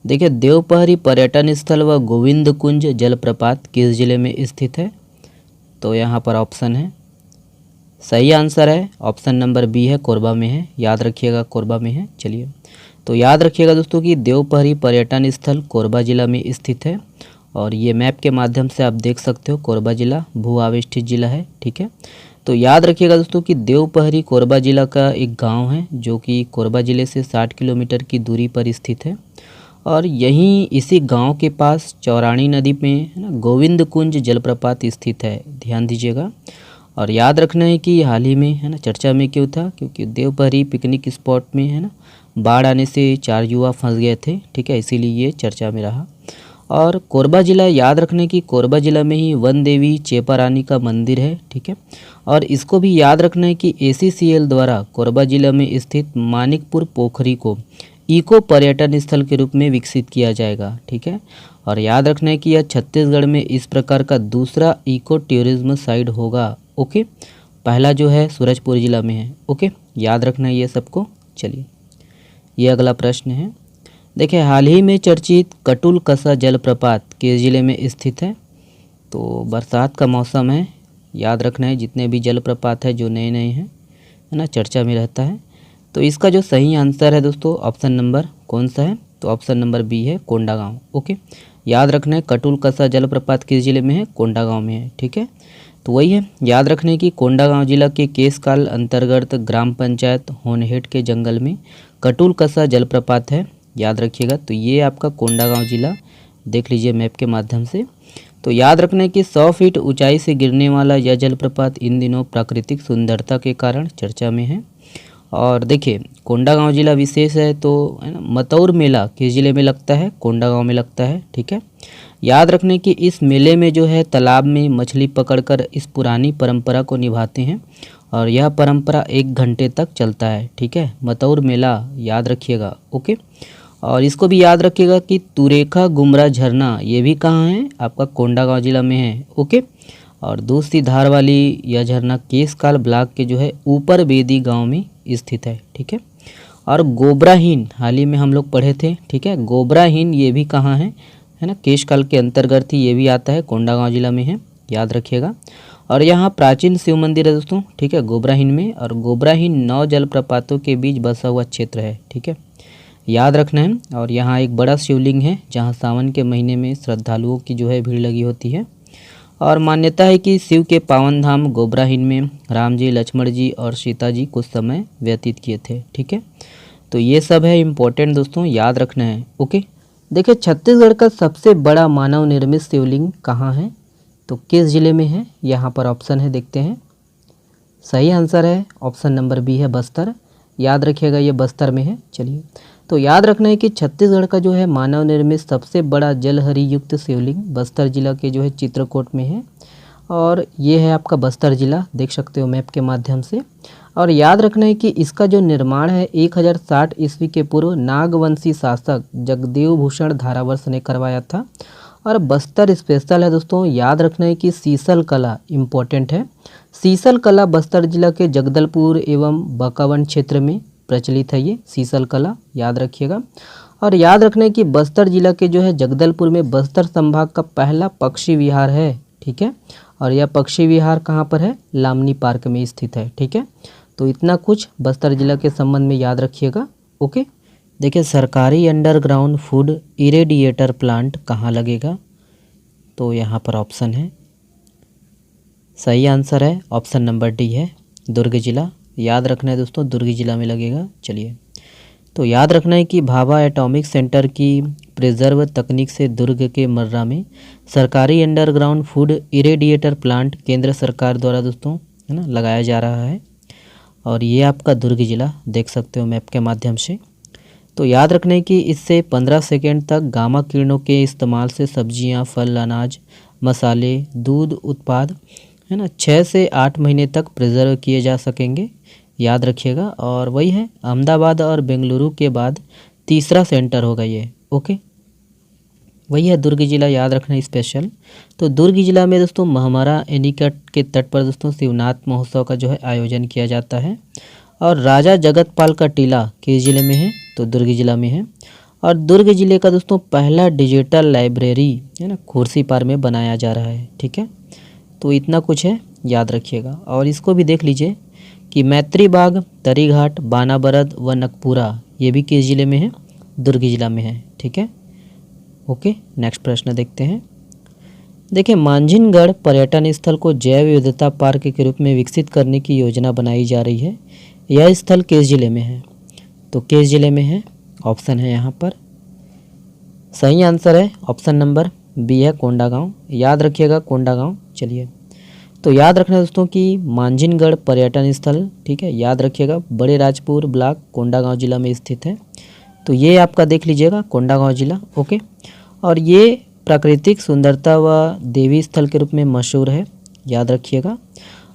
देखिए देवपहरी पर्यटन स्थल व गोविंद कुंज जलप्रपात किस जिले में स्थित है? तो यहाँ पर ऑप्शन है, सही आंसर है ऑप्शन नंबर बी है, कोरबा में है। याद रखिएगा कोरबा में है। चलिए, तो याद रखिएगा दोस्तों कि देवपहरी पर्यटन स्थल कोरबा जिला में स्थित है और ये मैप के माध्यम से आप देख सकते हो कोरबा जिला भू आविष्ठित जिला है। ठीक है, तो याद रखिएगा दोस्तों कि देवपहरी कोरबा जिला का एक गांव है जो कि कोरबा जिले से 60 किलोमीटर की दूरी पर स्थित है और यहीं इसी गांव के पास चौरानी नदी में है ना गोविंद कुंज जलप्रपात स्थित है। ध्यान दीजिएगा और याद रखना है कि हाल ही में है ना चर्चा में क्यों था, क्योंकि देवपहरी पिकनिक स्पॉट में है ना बाढ़ आने से 4 युवा फंस गए थे। ठीक है, इसीलिए ये चर्चा में रहा। और कोरबा जिला, याद रखने की कोरबा जिला में ही वन देवी चेपा रानी का मंदिर है। ठीक है, और इसको भी याद रखना है कि ACCL द्वारा कोरबा जिला में स्थित मानिकपुर पोखरी को इको पर्यटन स्थल के रूप में विकसित किया जाएगा। ठीक है, और याद रखना है कि यह छत्तीसगढ़ में इस प्रकार का दूसरा इको टूरिज्म साइट होगा। ओके, पहला जो है सूरजपुर जिला में है। ओके, याद रखना है ये सबको। चलिए, ये अगला प्रश्न है। देखिए, हाल ही में चर्चित कटुल कसा जलप्रपात किस जिले में स्थित है? तो बरसात का मौसम है, याद रखना है जितने भी जलप्रपात है जो नए नए हैं है ना चर्चा में रहता है। तो इसका जो सही आंसर है दोस्तों ऑप्शन नंबर कौन सा है? तो ऑप्शन नंबर बी है, कोंडागांव। ओके, याद रखना है कटुल कसा जलप्रपात किस जिले में है? कोंडागांव में है। ठीक है, तो वही है, याद रखने की कोंडागांव जिला के केसकाल अंतर्गत ग्राम पंचायत होनहेट के जंगल में कटुल कसा जलप्रपात है। याद रखिएगा, तो ये आपका कोंडागांव जिला देख लीजिए मैप के माध्यम से। तो याद रखना है कि 100 फीट ऊंचाई से गिरने वाला यह जलप्रपात इन दिनों प्राकृतिक सुंदरता के कारण चर्चा में है। और देखिए, कोंडागांव जिला विशेष है तो है ना मतौर मेला किस जिले में लगता है? कोंडागांव में लगता है। ठीक है, याद रखने कि इस मेले में जो है तालाब में मछली पकड़कर इस पुरानी परंपरा को निभाते हैं और यह परंपरा 1 घंटे तक चलता है। ठीक है, मतौर मेला याद रखिएगा। ओके, और इसको भी याद रखिएगा कि तुरेखा गुमरा झरना ये भी कहाँ है? आपका कोंडागांव जिला में है। ओके, और दूसरी धार वाली यह झरना केसकाल ब्लॉक के जो है ऊपर बेदी गांव में स्थित है। ठीक है, और गोबराहीन हाल ही में हम लोग पढ़े थे। ठीक है, गोबराहीन ये भी कहाँ है ना केशकाल के अंतर्गत ही ये भी आता है, कोंडागांव जिला में है। याद रखिएगा, और यहाँ प्राचीन शिव मंदिर है दोस्तों। ठीक है, गोबराहीन में, और गोबराहीन 9 जलप्रपातों के बीच बसा हुआ क्षेत्र है। ठीक है, याद रखना है। और यहाँ एक बड़ा शिवलिंग है जहाँ सावन के महीने में श्रद्धालुओं की जो है भीड़ लगी होती है। और मान्यता है कि शिव के पावन धाम गोबराहीन में राम जी, लक्ष्मण जी और सीता जी कुछ समय व्यतीत किए थे। ठीक है, तो ये सब है इम्पोर्टेंट दोस्तों, याद रखना है। ओके, देखिए, छत्तीसगढ़ का सबसे बड़ा मानव निर्मित शिवलिंग कहाँ है? तो किस जिले में है? यहाँ पर ऑप्शन है, देखते हैं। सही आंसर है ऑप्शन नंबर बी है, बस्तर। याद रखिएगा ये बस्तर में है। चलिए, तो याद रखना है कि छत्तीसगढ़ का जो है मानव निर्मित सबसे बड़ा जलहरी युक्त शिवलिंग बस्तर जिला के जो है चित्रकूट में है और ये है आपका बस्तर जिला, देख सकते हो मैप के माध्यम से। और याद रखना है कि इसका जो निर्माण है 1060 ईस्वी के पूर्व नागवंशी शासक जगदेव भूषण धारावर्ष ने करवाया था। और बस्तर स्पेशल है दोस्तों, याद रखना है कि सीसल कला इम्पोर्टेंट है। सीसल कला बस्तर जिला के जगदलपुर एवं बकावन क्षेत्र में प्रचलित है ये सीसल कला, याद रखिएगा। और याद रखना है कि बस्तर जिला के जो है जगदलपुर में बस्तर संभाग का पहला पक्षी विहार है। ठीक है, और यह पक्षी विहार कहाँ पर है? लामनी पार्क में स्थित है। ठीक है, तो इतना कुछ बस्तर जिला के संबंध में याद रखिएगा। ओके, देखिए, सरकारी अंडरग्राउंड फूड इरेडिएटर प्लांट कहाँ लगेगा? तो यहाँ पर ऑप्शन है, सही आंसर है ऑप्शन नंबर डी है, दुर्ग जिला। याद रखना है दोस्तों, दुर्ग जिला में लगेगा। चलिए, तो याद रखना है कि भाभा एटॉमिक सेंटर की प्रिजर्व तकनीक से दुर्ग के मर्रा में सरकारी अंडरग्राउंड फूड इरेडिएटर प्लांट केंद्र सरकार द्वारा दोस्तों है ना लगाया जा रहा है और ये आपका दुर्ग जिला देख सकते हो मैप के माध्यम से। तो याद रखना है कि इससे 15 सेकेंड तक गामा किरणों के इस्तेमाल से सब्जियां, फल, अनाज, मसाले, दूध उत्पाद है ना 6 से 8 महीने तक प्रिजर्व किए जा सकेंगे। याद रखिएगा, और वही है अहमदाबाद और बेंगलुरु के बाद तीसरा सेंटर होगा ये। ओके, वही है दुर्ग जिला, याद रखना स्पेशल। तो दुर्ग जिला में दोस्तों महमारा एनीकट के तट पर दोस्तों शिवनाथ महोत्सव का जो है आयोजन किया जाता है। और राजा जगतपाल का टीला किस जिले में है? तो दुर्ग जिला में है। और दुर्ग जिले का दोस्तों पहला डिजिटल लाइब्रेरी है ना खुर्सीपार में बनाया जा रहा है। ठीक है, तो इतना कुछ है, याद रखिएगा। और इसको भी देख लीजिए कि मैत्री बाग, तरीघाट, बानाबरद व नकपुरा ये भी किस जिले में है? दुर्ग जिला में है। ठीक है, ओके। नेक्स्ट प्रश्न देखते हैं। देखिए, मांझिनगढ़ पर्यटन स्थल को जैव विविधता पार्क के रूप में विकसित करने की योजना बनाई जा रही है। यह स्थल किस जिले में है? तो किस जिले में है? ऑप्शन है यहाँ पर, सही आंसर है ऑप्शन नंबर बी है कोंडागांव। याद रखिएगा कोंडागांव। चलिए, तो याद रखना दोस्तों कि मांझिनगढ़ पर्यटन स्थल, ठीक है, याद रखिएगा, बड़े राजपुर ब्लॉक कोंडागांव जिला में स्थित है। तो ये आपका देख लीजिएगा कोंडागांव जिला। ओके, और ये प्राकृतिक सुंदरता व देवी स्थल के रूप में मशहूर है, याद रखिएगा।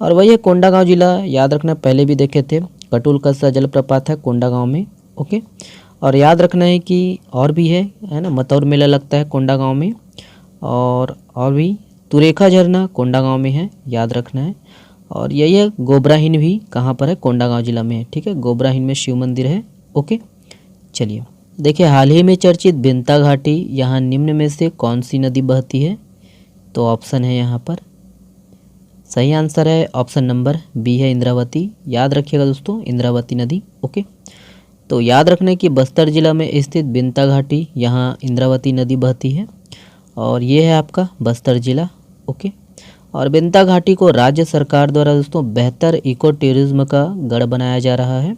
और वही है कोंडागांव जिला, याद रखना, पहले भी देखे थे, कटुलकस्सा जलप्रपात है कोंडागांव में। ओके, और याद रखना है कि और भी है ना, मतौर मेला लगता है कोंडागांव में, और भी तुरेखा झरना कोंडागांव में है, याद रखना है। और यही है गोबराहिन भी कहाँ पर है? कोंडागांव जिला में है। ठीक है, गोबराहिन में शिव मंदिर है। ओके, चलिए देखिए, हाल ही में चर्चित बिंता घाटी, यहाँ निम्न में से कौन सी नदी बहती है? तो ऑप्शन है यहाँ पर, सही आंसर है ऑप्शन नंबर बी है इंद्रावती। याद रखिएगा दोस्तों, इंद्रावती नदी। ओके, तो याद रखना कि बस्तर जिला में स्थित बिंता घाटी, यहाँ इंद्रावती नदी बहती है, और ये है आपका बस्तर जिला। ओके, और बिंता घाटी को राज्य सरकार द्वारा दोस्तों बेहतर इको टूरिज्म का गढ़ बनाया जा रहा है।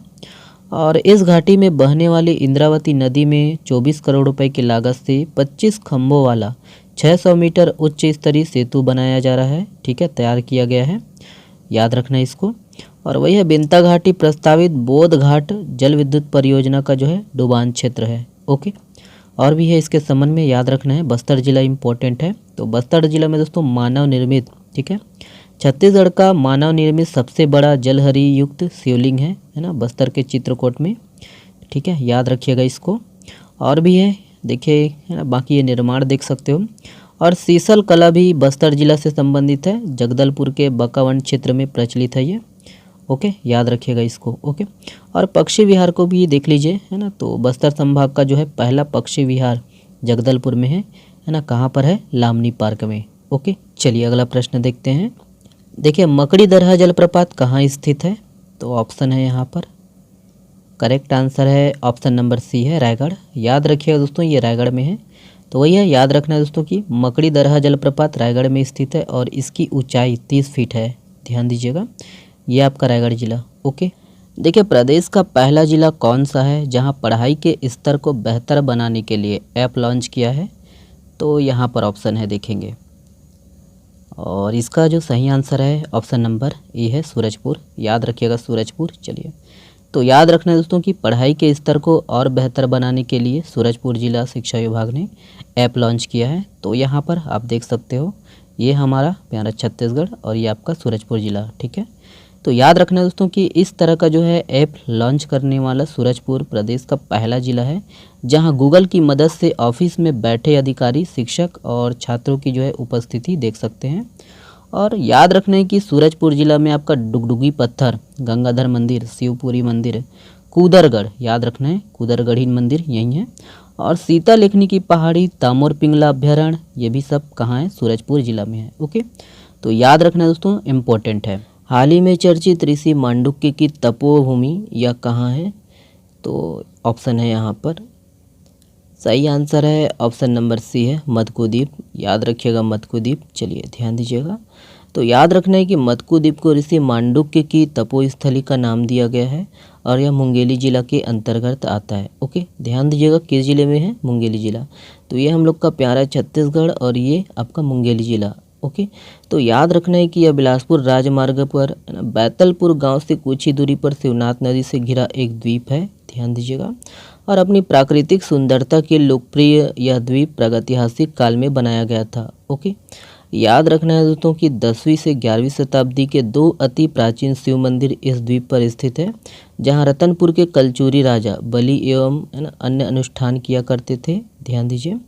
और इस घाटी में बहने वाली इंद्रावती नदी में 24 करोड़ रुपए की लागत से 25 खंभों वाला 600 मीटर उच्च स्तरीय सेतु बनाया जा रहा है। ठीक है, तैयार किया गया है, याद रखना इसको। और वही है बिंता घाटी प्रस्तावित बोध घाट जल विद्युत परियोजना का जो है डुबान क्षेत्र है। ओके, और भी है इसके संबंध में, याद रखना है। बस्तर जिला इंपॉर्टेंट है। तो बस्तर जिला में दोस्तों मानव निर्मित, ठीक है, छत्तीसगढ़ का मानव निर्मित सबसे बड़ा जलहरी युक्त शिवलिंग है ना, बस्तर के चित्रकूट में। ठीक है, याद रखिएगा इसको। और भी है, देखिए है ना, बाकी ये निर्माण देख सकते हो। और सीसल कला भी बस्तर जिला से संबंधित है, जगदलपुर के बकावंड क्षेत्र में प्रचलित है ये। ओके, याद रखिएगा इसको। ओके, और पक्षी विहार को भी देख लीजिए, है ना, तो बस्तर संभाग का जो है पहला पक्षी विहार जगदलपुर में है ना, कहाँ पर है? लामनी पार्क में। ओके, चलिए अगला प्रश्न देखते हैं। देखिए, मकड़ी दरहा जलप्रपात कहाँ स्थित है? तो ऑप्शन है यहाँ पर, करेक्ट आंसर है ऑप्शन नंबर सी है रायगढ़। याद रखिएगा दोस्तों, ये रायगढ़ में है। तो वही है, याद रखना है दोस्तों कि मकड़ी दरहा जलप्रपात रायगढ़ में स्थित है, और इसकी ऊंचाई 30 फीट है, ध्यान दीजिएगा। ये आपका रायगढ़ जिला। ओके, देखिए, प्रदेश का पहला जिला कौन सा है जहां पढ़ाई के स्तर को बेहतर बनाने के लिए ऐप लॉन्च किया है? तो यहाँ पर ऑप्शन है, देखेंगे, और इसका जो सही आंसर है ऑप्शन नंबर ए है सूरजपुर। याद रखिएगा सूरजपुर। चलिए, तो याद रखना है दोस्तों कि पढ़ाई के स्तर को और बेहतर बनाने के लिए सूरजपुर जिला शिक्षा विभाग ने ऐप लॉन्च किया है। तो यहाँ पर आप देख सकते हो, ये हमारा प्यारा छत्तीसगढ़, और ये आपका सूरजपुर जिला। ठीक है, तो याद रखना दोस्तों कि इस तरह का जो है ऐप लॉन्च करने वाला सूरजपुर प्रदेश का पहला जिला है, जहां गूगल की मदद से ऑफिस में बैठे अधिकारी, शिक्षक और छात्रों की जो है उपस्थिति देख सकते हैं। और याद रखना है कि सूरजपुर जिला में आपका डुगडुगी पत्थर, गंगाधर मंदिर, शिवपुरी मंदिर, कूदरगढ़, याद रखना है कूदरगढ़ी मंदिर यही है, और सीता लेखनी की पहाड़ी, तामोर पिंगला अभ्यारण्य, ये भी सब कहाँ है? सूरजपुर जिला में है। ओके, तो याद रखना दोस्तों, इम्पोर्टेंट है। हाल ही में चर्चित ऋषि मांडुक्य की तपोभूमि यह कहाँ है? तो ऑप्शन है यहाँ पर, सही आंसर है ऑप्शन नंबर सी है मधुकू द्वीप। याद रखिएगा मधुकू द्वीप। चलिए ध्यान दीजिएगा। तो याद रखना है कि मधुकू द्वीप को ऋषि मांडुक्य की तपोस्थली का नाम दिया गया है, और यह मुंगेली जिला के अंतर्गत आता है। ओके, ध्यान दीजिएगा किस जिले में है? मुंगेली जिला। तो ये हम लोग का प्यारा छत्तीसगढ़, और ये आपका मुंगेली जिला। ओके, तो याद रखना है कि यह बिलासपुर राजमार्ग पर बैतलपुर गांव से कुछ ही दूरी पर शिवनाथ नदी से घिरा एक द्वीप है, ध्यान दीजिएगा। और अपनी प्राकृतिक सुंदरता के लोकप्रिय यह द्वीप प्रागैतिहासिक काल में बनाया गया था। ओके, याद रखना है दोस्तों कि 10वीं से 11वीं शताब्दी के 2 अति प्राचीन शिव मंदिर इस द्वीप पर स्थित है, जहां रतनपुर के कलचुरी राजा बलि एवं अन्य अनुष्ठान किया करते थे, ध्यान दीजिए।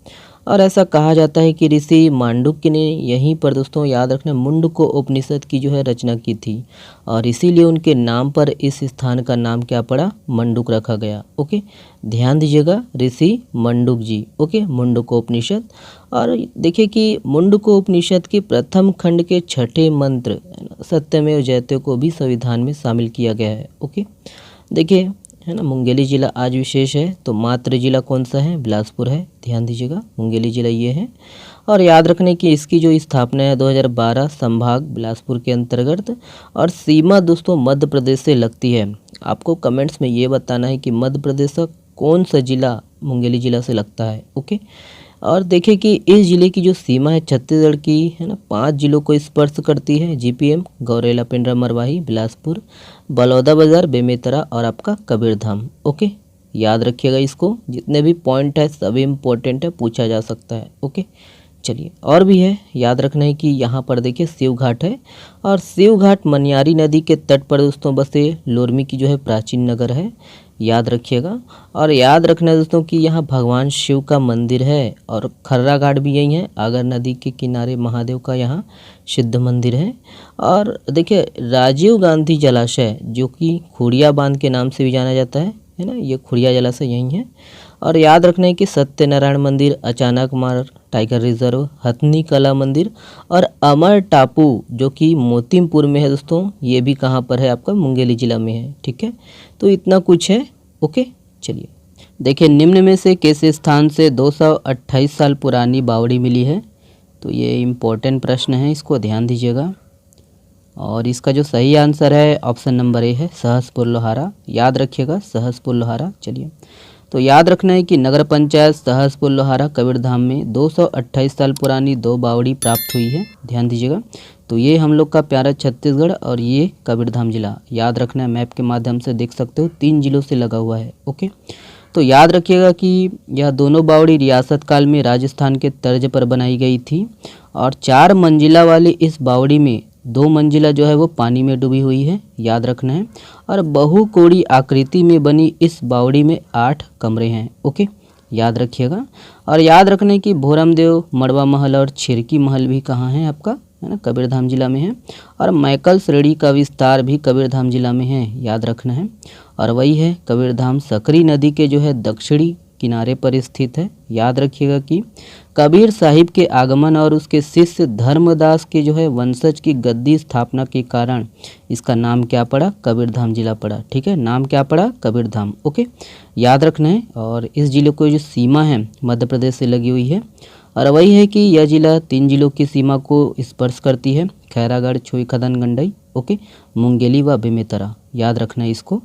और ऐसा कहा जाता है कि ऋषि मांडुक्य ने यहीं पर दोस्तों याद रखना मुंडको उपनिषद की जो है रचना की थी और इसीलिए उनके नाम पर इस स्थान का नाम क्या पड़ा, मंडुक रखा गया। ओके, ध्यान दीजिएगा, ऋषि मंडुक जी। ओके, मुंडको उपनिषद। और देखिए कि मुंडको उपनिषद के प्रथम खंड के छठे मंत्र सत्यमेव जयते को भी संविधान में शामिल किया गया है। ओके, देखिए है ना, मुंगेली जिला आज विशेष है तो मातृ जिला कौन सा है, बिलासपुर है। ध्यान दीजिएगा, मुंगेली जिला ये है। और याद रखने की इसकी जो स्थापना है 2012 संभाग बिलासपुर के अंतर्गत और सीमा दोस्तों मध्य प्रदेश से लगती है। आपको कमेंट्स में ये बताना है कि मध्य प्रदेश का कौन सा जिला मुंगेली जिला से लगता है। ओके, और देखिए कि इस जिले की जो सीमा है छत्तीसगढ़ की है ना 5 जिलों को स्पर्श करती है, जीपीएम, गौरेला, पिंडरा, मरवाही, बिलासपुर, बलौदाबाजार, बेमेतरा और आपका कबीरधाम। ओके, याद रखिएगा इसको, जितने भी पॉइंट है सभी इम्पोर्टेंट है, पूछा जा सकता है। ओके, चलिए और भी है, याद रखना है कि यहाँ पर देखिए शिव घाट है और शिव घाट मनियारी नदी के तट पर दोस्तों बसे लोरमी की जो है प्राचीन नगर है, याद रखिएगा। और याद रखना है दोस्तों कि यहाँ भगवान शिव का मंदिर है और खर्रा घाट भी यही है, आगर नदी के किनारे महादेव का यहाँ सिद्ध मंदिर है। और देखिए राजीव गांधी जलाशय जो कि खुड़िया बांध के नाम से भी जाना जाता है ना, ये खुड़िया जलाशय यही है। और याद रखना है कि सत्यनारायण मंदिर, अचानक मार्ग टाइगर रिजर्व, हथनी कला मंदिर और अमर टापू जो कि मोतीमपुर में है दोस्तों, ये भी कहाँ पर है, आपका मुंगेली जिला में है। ठीक है, तो इतना कुछ है। ओके, चलिए देखिए निम्न में से किस स्थान से 228 साल पुरानी बावड़ी मिली है, तो ये इम्पोर्टेंट प्रश्न है, इसको ध्यान दीजिएगा। और इसका जो सही आंसर है ऑप्शन नंबर ए है, सहसपुर लोहारा। याद रखिएगा, सहसपुर लोहारा। चलिए, तो याद रखना है कि नगर पंचायत सहसपुर लोहारा कबीरधाम में 228 साल पुरानी 2 बावड़ी प्राप्त हुई है। ध्यान दीजिएगा, तो ये हम लोग का प्यारा छत्तीसगढ़ और ये कबीरधाम जिला, याद रखना है, मैप के माध्यम से देख सकते हो 3 जिलों से लगा हुआ है। ओके, तो याद रखिएगा कि यह दोनों बावड़ी रियासत काल में राजस्थान के तर्ज पर बनाई गई थी और 4 मंजिला वाली इस बावड़ी में 2 मंजिला जो है वो पानी में डूबी हुई है, याद रखना है। और बहुकोणीय आकृति में बनी इस बावड़ी में 8 कमरे हैं। ओके, याद रखिएगा। और याद रखने की भोरमदेव, मड़वा महल और छिरकी महल भी कहाँ है आपका, है ना, कबीरधाम जिला में है। और मैकल श्रेणी का विस्तार भी कबीरधाम जिला में है, याद रखना है। और वही है कबीरधाम सकरी नदी के जो है दक्षिणी किनारे पर स्थित है। याद रखिएगा कि कबीर साहिब के आगमन और उसके शिष्य धर्मदास के जो है वंशज की गद्दी स्थापना के कारण इसका नाम क्या पड़ा, कबीरधाम जिला पड़ा। ठीक है, नाम क्या पड़ा, कबीरधाम। ओके, याद रखना है। और इस जिले को जो सीमा है मध्य प्रदेश से लगी हुई है और वही है कि यह जिला 3 जिलों की सीमा को स्पर्श करती है, खैरागढ़, छुई, खदन, गंडई। ओके, मुंगेली व बेमेतरा, याद रखना है इसको।